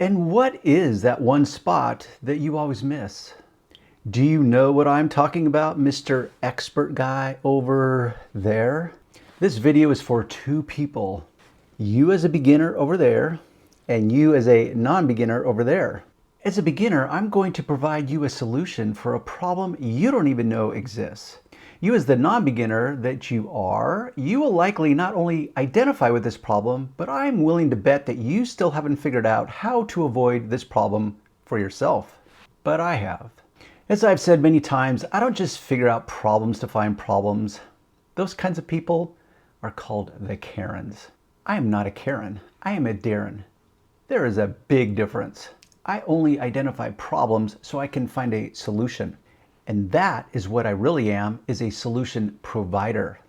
And what is that one spot that you always miss? Do you know what I'm talking about, Mr. Expert Guy over there? This video is for two people. You as a beginner over there, and you as a non-beginner over there. As a beginner, I'm going to provide you a solution for a problem you don't even know exists. You as the non-beginner that you are, you will likely not only identify with this problem, but I'm willing to bet that you still haven't figured out how to avoid this problem for yourself. But I have. As I've said many times, I don't just figure out problems to find problems. Those kinds of people are called the Karens. I am not a Karen. I am a Darren. There is a big difference. I only identify problems so I can find a solution. And that is what I really am, is a solution provider.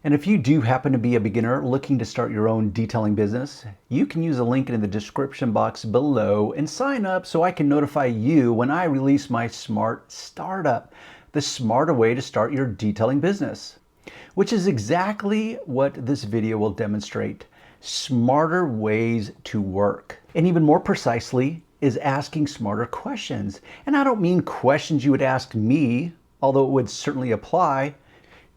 And if you do happen to be a beginner looking to start your own detailing business, you can use a link in the description box below and sign up so I can notify you when I release my Smart Startup, the smarter way to start your detailing business, which is exactly what this video will demonstrate. Smarter ways to work. And even more precisely, is asking smarter questions. And I don't mean questions you would ask me, although it would certainly apply.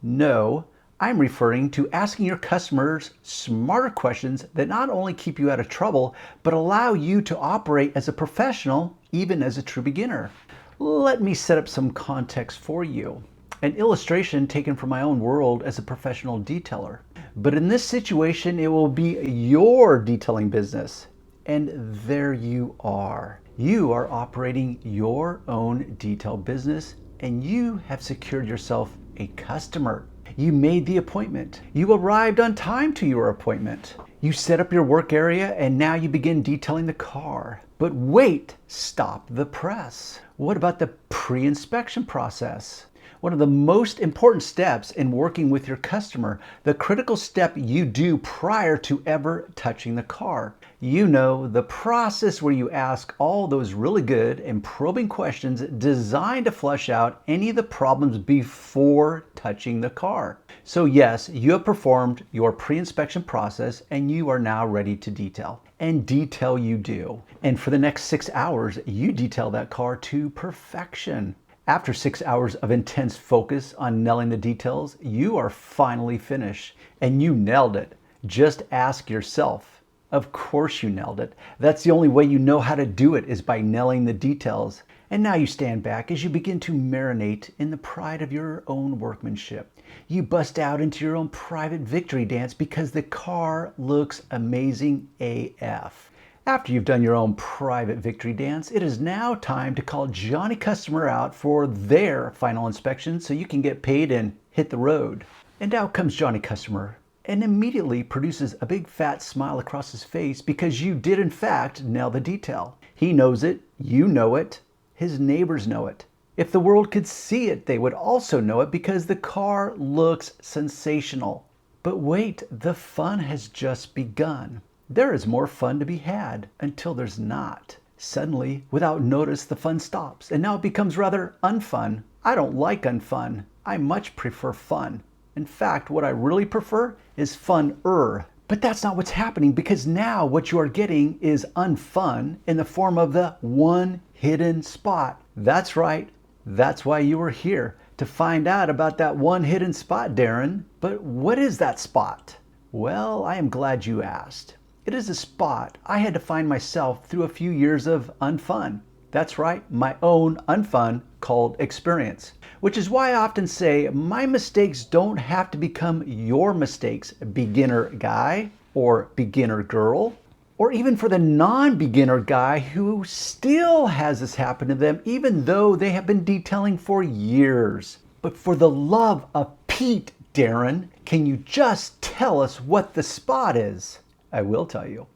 No, I'm referring to asking your customers smarter questions that not only keep you out of trouble, but allow you to operate as a professional, even as a true beginner. Let me set up some context for you. An illustration taken from my own world as a professional detailer. But in this situation, it will be your detailing business. And there you are. You are operating your own detail business and you have secured yourself a customer. You made the appointment. You arrived on time to your appointment. You set up your work area and now you begin detailing the car. But wait, stop the press. What about the pre-inspection process? One of the most important steps in working with your customer, the critical step you do prior to ever touching the car. You know, the process where you ask all those really good and probing questions designed to flush out any of the problems before touching the car. So yes, you have performed your pre-inspection process and you are now ready to detail. And detail you do. And for the next 6 hours, you detail that car to perfection. After 6 hours of intense focus on nailing the details, you are finally finished and you nailed it. Just ask yourself. Of course you nailed it. That's the only way you know how to do it, is by nailing the details. And now you stand back as you begin to marinate in the pride of your own workmanship. You bust out into your own private victory dance because the car looks amazing AF. After you've done your own private victory dance, it is now time to call Johnny Customer out for their final inspection so you can get paid and hit the road. And out comes Johnny Customer and immediately produces a big fat smile across his face because you did in fact nail the detail. He knows it, you know it, his neighbors know it. If the world could see it, they would also know it because the car looks sensational. But wait, the fun has just begun. There is more fun to be had until there's not. Suddenly, without notice, the fun stops and now it becomes rather unfun. I don't like unfun. I much prefer fun. In fact, what I really prefer is fun-er. But that's not what's happening, because now what you are getting is unfun in the form of the one hidden spot. That's right. That's why you are here, to find out about that one hidden spot, Darren. But what is that spot? Well, I am glad you asked. It is a spot I had to find myself through a few years of unfun. That's right, my own unfun called experience. Which is why I often say my mistakes don't have to become your mistakes, beginner guy or beginner girl. Or even for the non-beginner guy who still has this happen to them even though they have been detailing for years. But for the love of Pete, Darren, can you just tell us what the spot is? I will tell you.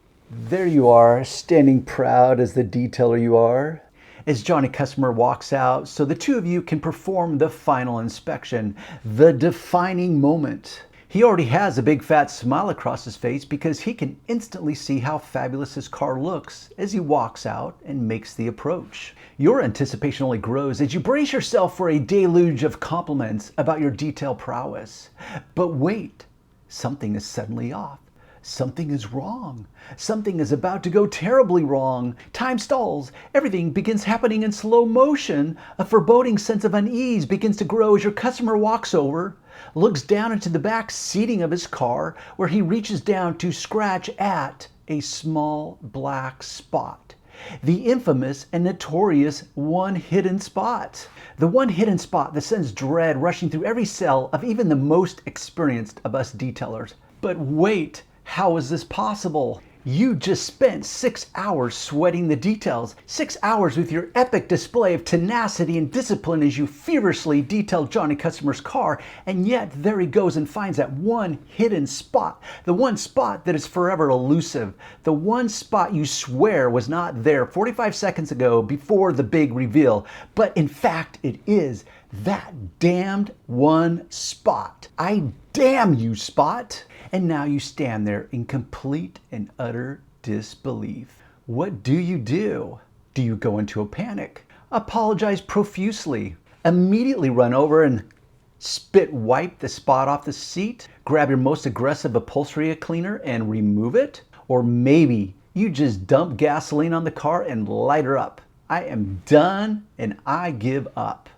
There you are, standing proud as the detailer you are, as Johnny Customer walks out so the two of you can perform the final inspection, the defining moment. He already has a big fat smile across his face because he can instantly see how fabulous his car looks as he walks out and makes the approach. Your anticipation only grows as you brace yourself for a deluge of compliments about your detail prowess. But wait, something is suddenly off. Something is wrong. Something is about to go terribly wrong. Time stalls. Everything begins happening in slow motion. A foreboding sense of unease begins to grow as your customer walks over, looks down into the back seating of his car, where he reaches down to scratch at a small black spot. The infamous and notorious one hidden spot. The one hidden spot that sends dread rushing through every cell of even the most experienced of us detailers. But wait, how is this possible? You just spent 6 hours sweating the details, 6 hours with your epic display of tenacity and discipline as you feverishly detailed Johnny Customer's car, and yet there he goes and finds that one hidden spot, the one spot that is forever elusive, the one spot you swear was not there 45 seconds ago before the big reveal, but in fact it is that damned one spot. I damn you, Spot! And now you stand there in complete and utter disbelief. What do? Do you go into a panic? Apologize profusely? Immediately run over and spit wipe the spot off the seat? Grab your most aggressive upholstery cleaner and remove it? Or maybe you just dump gasoline on the car and light her up. I am done and I give up.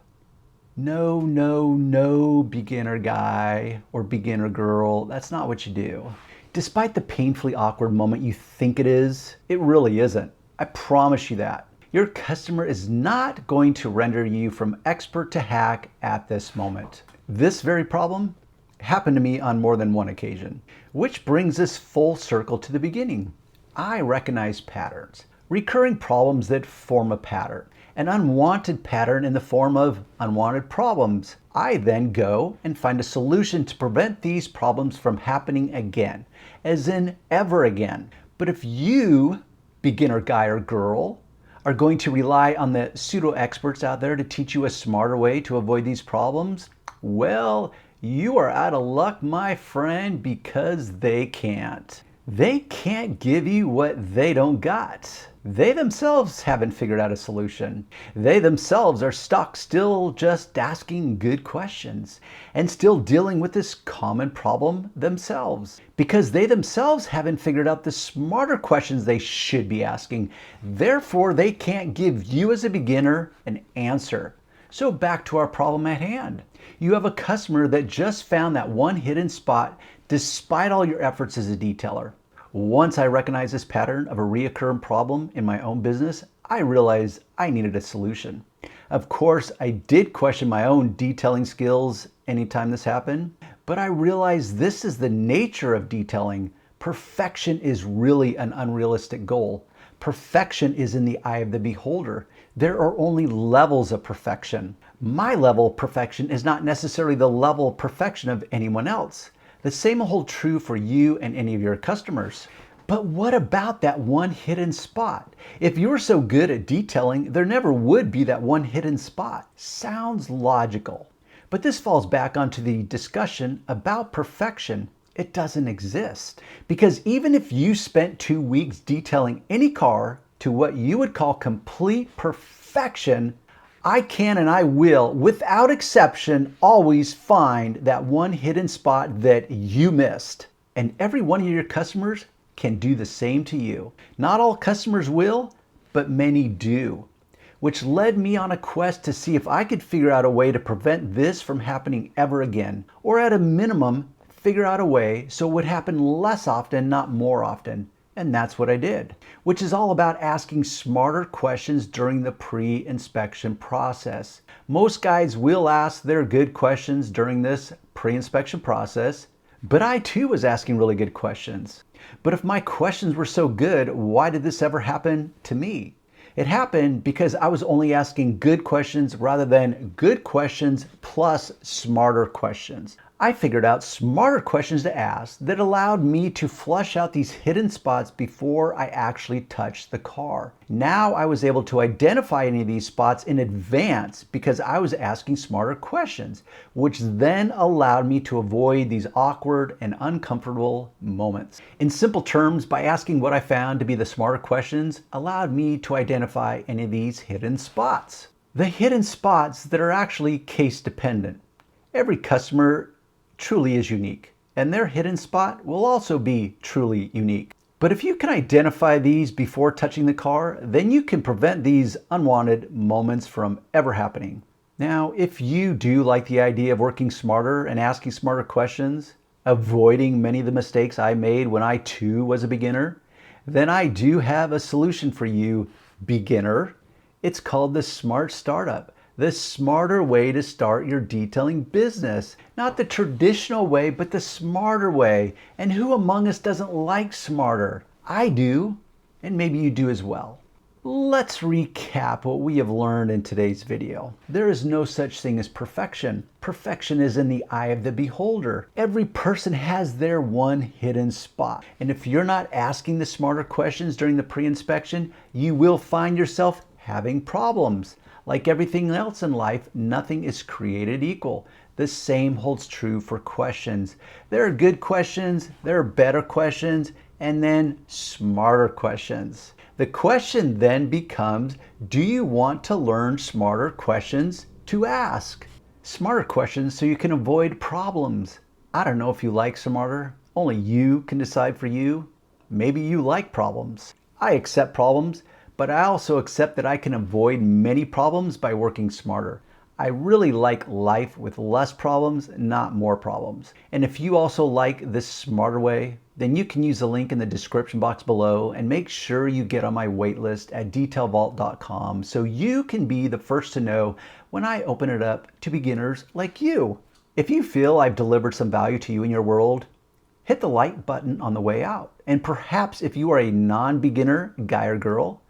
No, no, no, beginner guy or beginner girl, that's not what you do. Despite the painfully awkward moment you think it is, it really isn't. I promise you that. Your customer is not going to render you from expert to hack at this moment. This very problem happened to me on more than one occasion, which brings us full circle to the beginning. I recognize patterns, recurring problems that form a pattern. An unwanted pattern in the form of unwanted problems. I then go and find a solution to prevent these problems from happening again, as in ever again. But if you, beginner guy or girl, are going to rely on the pseudo-experts out there to teach you a smarter way to avoid these problems, well, you are out of luck, my friend, because they can't. They can't give you what they don't got. They themselves haven't figured out a solution. They themselves are stuck still just asking good questions and still dealing with this common problem themselves because they themselves haven't figured out the smarter questions they should be asking. Therefore, they can't give you as a beginner an answer. So back to our problem at hand. You have a customer that just found that one hidden spot despite all your efforts as a detailer. Once I recognized this pattern of a recurring problem in my own business, I realized I needed a solution. Of course, I did question my own detailing skills anytime this happened, but I realized this is the nature of detailing. Perfection is really an unrealistic goal. Perfection is in the eye of the beholder. There are only levels of perfection. My level of perfection is not necessarily the level of perfection of anyone else. The same will hold true for you and any of your customers. But what about that one hidden spot? If you were so good at detailing, there never would be that one hidden spot. Sounds logical. But this falls back onto the discussion about perfection. It doesn't exist. Because even if you spent 2 weeks detailing any car to what you would call complete perfection, I can and I will, without exception, always find that one hidden spot that you missed. And every one of your customers can do the same to you. Not all customers will, but many do. Which led me on a quest to see if I could figure out a way to prevent this from happening ever again. Or at a minimum, figure out a way so it would happen less often, not more often. And that's what I did, which is all about asking smarter questions during the pre-inspection process. Most guys will ask their good questions during this pre-inspection process, but I too was asking really good questions. But if my questions were so good, why did this ever happen to me? It happened because I was only asking good questions rather than good questions plus smarter questions. I figured out smarter questions to ask that allowed me to flush out these hidden spots before I actually touched the car. Now I was able to identify any of these spots in advance because I was asking smarter questions, which then allowed me to avoid these awkward and uncomfortable moments. In simple terms, by asking what I found to be the smarter questions allowed me to identify any of these hidden spots. The hidden spots that are actually case dependent. Every customer truly is unique. and their hidden spot will also be truly unique. But if you can identify these before touching the car, then you can prevent these unwanted moments from ever happening. Now, if you do like the idea of working smarter and asking smarter questions, avoiding many of the mistakes I made when I too was a beginner, then I do have a solution for you, beginner. It's called the Smart Startup, the smarter way to start your detailing business. Not the traditional way, but the smarter way. And who among us doesn't like smarter? I do, and maybe you do as well. Let's recap what we have learned in today's video. There is no such thing as perfection. Perfection is in the eye of the beholder. Every person has their one hidden spot. And if you're not asking the smarter questions during the pre-inspection, you will find yourself having problems. Like everything else in life, nothing is created equal. The same holds true for questions. There are good questions, there are better questions, and then smarter questions. The question then becomes, do you want to learn smarter questions to ask? Smarter questions so you can avoid problems. I don't know if you like smarter. Only you can decide for you. Maybe you like problems. I accept problems, but I also accept that I can avoid many problems by working smarter. I really like life with less problems, not more problems. And if you also like this smarter way, then you can use the link in the description box below and make sure you get on my waitlist at detailvault.com so you can be the first to know when I open it up to beginners like you. If you feel I've delivered some value to you in your world, hit the like button on the way out. And perhaps if you are a non-beginner guy or girl,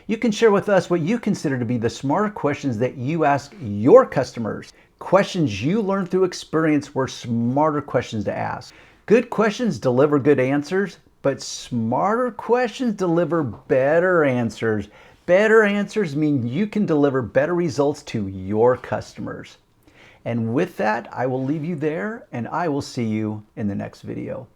you can share with us what you consider to be the smarter questions that you ask your customers. Questions you learn through experience were smarter questions to ask. Good questions deliver good answers, but smarter questions deliver better answers. Better answers mean you can deliver better results to your customers. And with that, I will leave you there, and I will see you in the next video.